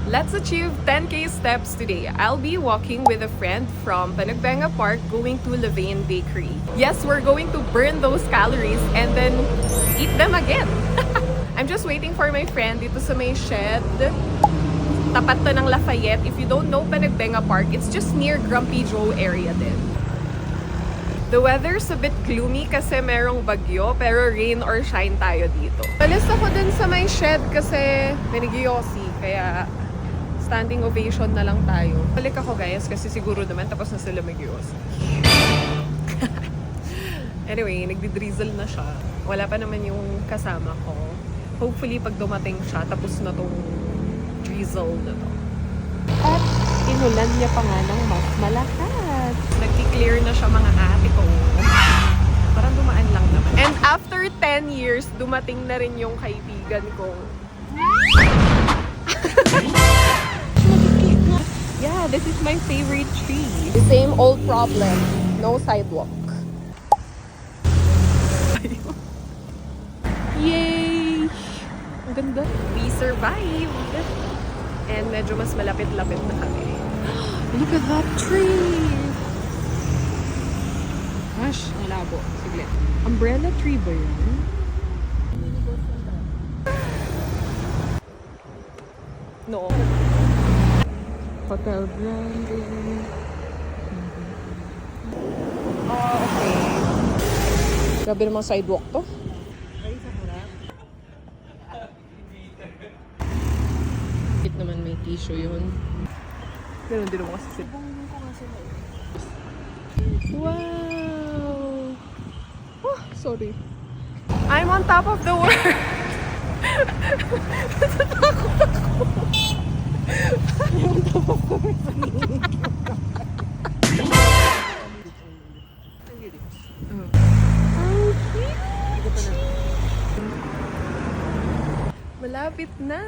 Let's achieve 10K steps today. I'll be walking with a friend from Panagbenga Park going to Levain Bakery. Yes, we're going to burn those calories and then eat them again. I'm just waiting for my friend dito sa may shed. Tapat to ng Lafayette. If you don't know Panagbenga Park, it's just near Grumpy Joe area din. The weather's a bit gloomy kasi merong bagyo, pero rain or shine tayo dito. Alis ako dun sa may shed kasi may nagyosi, kaya standing ovation na lang tayo. Balik ako guys kasi siguro naman tapos na sila magyosi. Anyway, nagdi-drizzle na siya. Wala pa naman yung kasama ko. Hopefully pag dumating siya, tapos na tong drizzle na to. At inulan niya pa nga ng mas malakas. Nag-clear na siya mga ate ko. Parang dumaan lang naman. And after 10 years, dumating na rin yung kaibigan ko. Yeah, this is my favorite tree. The same old problem. No sidewalk. Yay! Ang ganda. We survived. And medyo mas malapit-lapit na kami. Look at that tree! Gosh, ang labo. Sige. Umbrella tree ba yun? No. Hotel Grande. Oh, okay. Grabe namang sidewalk to. Bakit naman may tissue yun? Ganun din naman kasi. Wow! Oh, sorry. I'm on top of the world! Natatakot ako! Malapit na.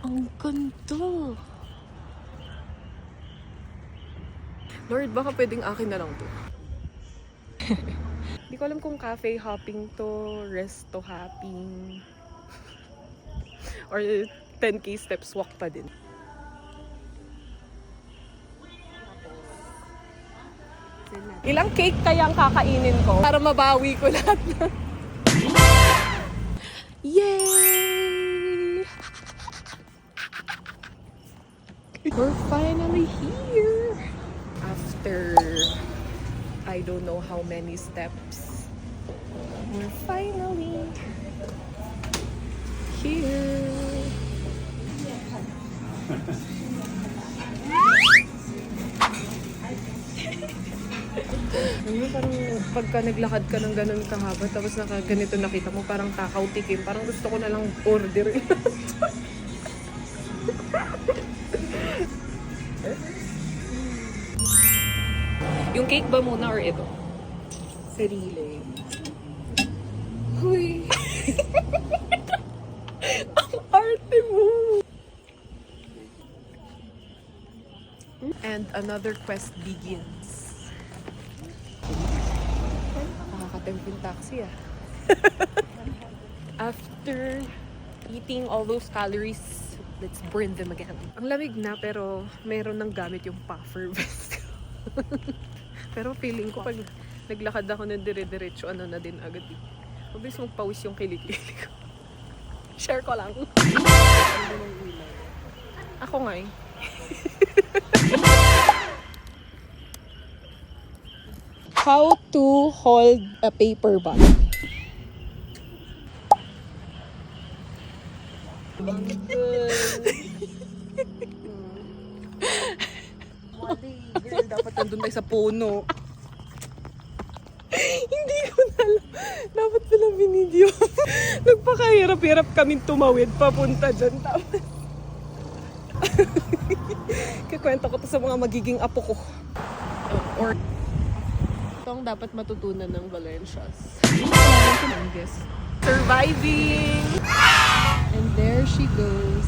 Ang ganda. Lord, baka pwedeng akin na lang to. Hindi ko alam kung cafe hopping to, resto hopping, or 10K steps walk pa din. Ilang cake kaya ang kakainin ko para mabawi ko lahat na. Yay! We're finally here! After I don't know how many steps, we're finally here. Ano, parang pagka naglakad ka ng ganun kahaba tapos ganito nakita mo parang takaw tikim, parang gusto ko na lang order. Yung cake ba muna or ito? Sarili. Huy! Ang arte mo! And another quest begins. Nakakatempting taxi ah. After eating all those calories, let's burn them again. Ang lamig na pero meron ng gamit yung puffer vest. Pero feeling ko pag naglakad ako ng dire-diretso, ano na din agad eh. Mabilis magpawis yung kilikili ko. Share ko lang. Ako nga eh. How to hold a paper bag. Dapat nandun tayo sa puno. Hindi ko na alam. Dapat pala binidyo. Nagpakahirap-hirap kami tumawid papunta dyan. Kikwento ko to sa mga magiging apo ko. Or ito ang dapat matutunan ng Valencias. Surviving! And there she goes.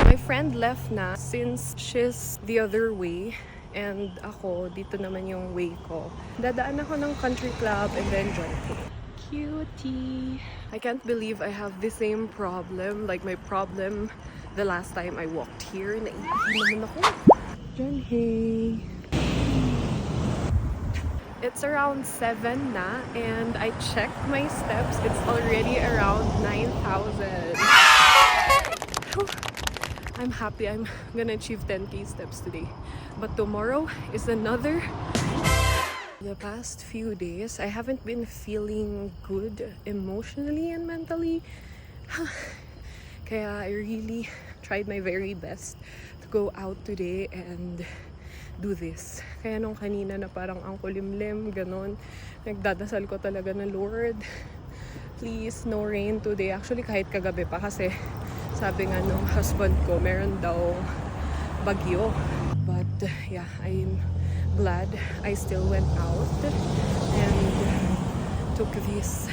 My friend left na since she's the other way. And ako, dito naman yung way ko. Dadaan ako ng country club and then jogging. cutie. I can't believe I have the same problem. Like my problem the last time I walked here. Naiihi naman ako. John, hey. It's around 7 na and I checked my steps. It's already around 9,000. I'm happy I'm gonna achieve 10k steps today. But tomorrow is another. The past few days, I haven't been feeling good emotionally and mentally. Kaya I really tried my very best to go out today and do this. Kaya nung kanina na parang ang kulimlim, ganon, nagdadasal ko talaga na, Lord, please, no rain today. Actually, kahit kagabi pa kasi sabi nga nung husband ko, meron daw bagyo. But yeah, I'm glad I still went out and took this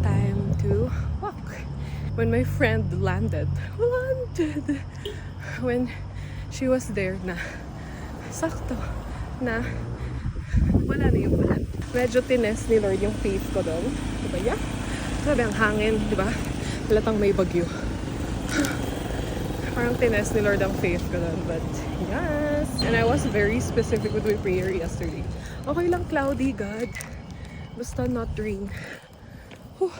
time to walk. When my friend landed, when she was there na, sakto na wala na yung ulan. Medyo tines ni Lord yung faith ko doon. Diba? Yeah. Sabi ang hangin, diba? Halatang may bagyo. Parang tines ni Lord ang faith ko doon. But yes. And I was very specific with my prayer yesterday. Okay lang cloudy, God. Basta not rain. Whew.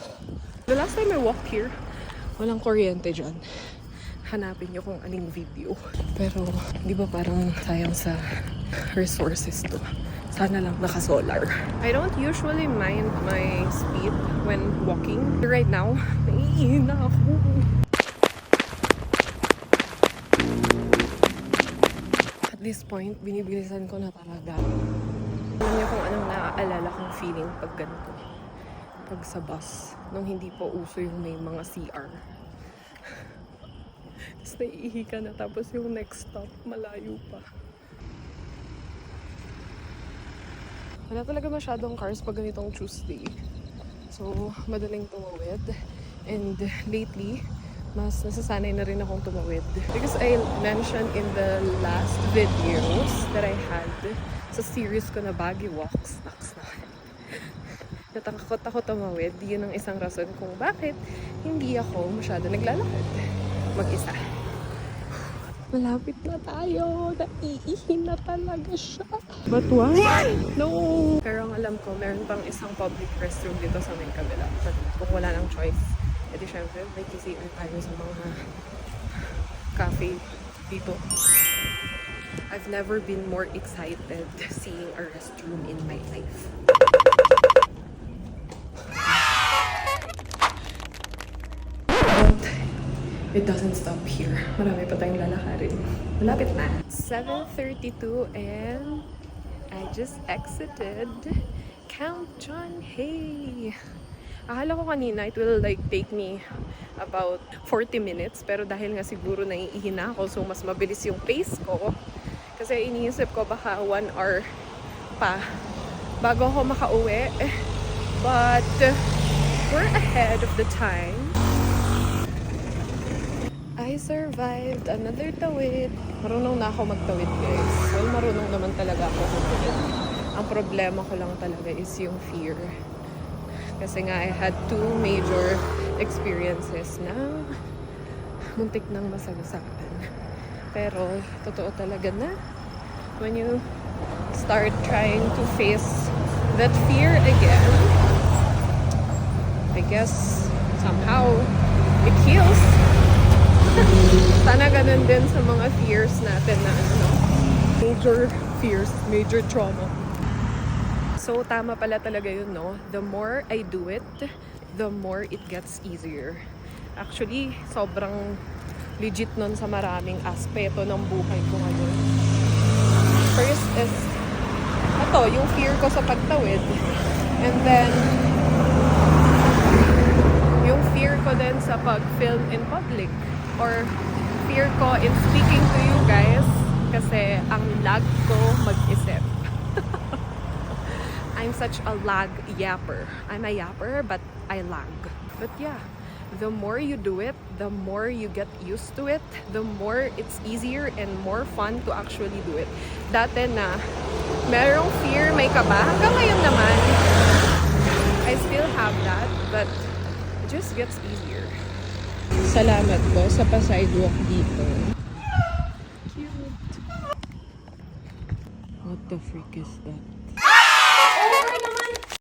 The last time I walked here, walang kuryente dyan. Hanapin nyo kung aning video. Pero, di ba parang sayang sa resources to. Sana lang naka-solar. I don't usually mind my speed when walking. Right now, naiihina ako. At this point, binibilisan ko na talaga. Alam niyo kung anong naaalala kong feeling pag ganito. Pag sa bus, nung hindi po uso yung may mga CR. Tapos naiihi ka na, tapos yung next stop, malayo pa. Wala talaga masyadong cars pag ganitong Tuesday. So, madaling tumawid. And lately, mas nasasanay na rin akong tumawid. Because I mentioned in the last videos that I had sa series ko na Baguio Walks. Natakot ako tumawid. Yun ang isang rason kung bakit hindi ako masyado naglalakad mag-isa. Malapit na tayo. Naiihi na talaga siya. But why? No! Pero ang alam ko, meron pang isang public restroom dito sa may kabila. But kung wala nang choice, edi syempre, may kisiin tayo sa mga cafe dito. I've never been more excited seeing a restroom in my life. It doesn't stop here. Marami pa tayong lalakarin. Malapit na. 7:32 and I just exited Count John Hay. Akala ko kanina it will like take me about 40 minutes pero dahil nga siguro naiihi na ako so mas mabilis yung pace ko. Kasi iniisip ko baka 1 hour pa bago ako makauwi. But we're ahead of the time. I survived another tawid. Marunong na ako magtawid, guys. Well, marunong naman talaga ako magtawid. Ang problema ko lang talaga is yung fear. Kasi nga, I had 2 major experiences na muntik nang masagasaan. Pero, totoo talaga na when you start trying to face that fear again, I guess, somehow, it heals. Sana ganun din sa mga fears natin na major fears, major trauma. So, tama pala talaga yun, no? The more I do it, the more it gets easier. Actually, sobrang legit nun sa maraming aspeto ng buhay ko ngayon. First is, yung fear ko sa pagtawid. And then, yung fear ko din sa pag-film in public. Or fear ko in speaking to you guys kasi ang lag ko mag-isip. I'm such a lag yapper. I'm a yapper but I lag. But yeah, the more you do it, the more you get used to it, the more it's easier and more fun to actually do it. Dati na merong fear, may kaba. Hanggang ngayon naman, I I still have that, but it just gets easier. Salamat po sa pa-sidewalk dito. Cute. What the freak is that?